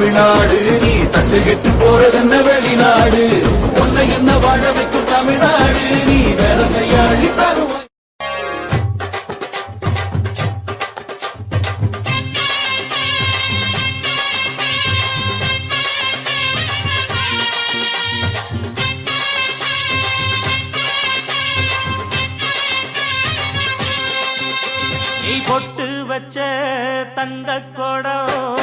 தமிழ்நாடு நீ தட்டுக்கிட்டு போறதென்ன வெளிநாடு உன்னை என்ன வாழ வைக்கும் தமிழ்நாடு நீ வேலை செய்ய அள்ளி தருவாய். நீ பொட்டு வச்ச தங்க கொடம்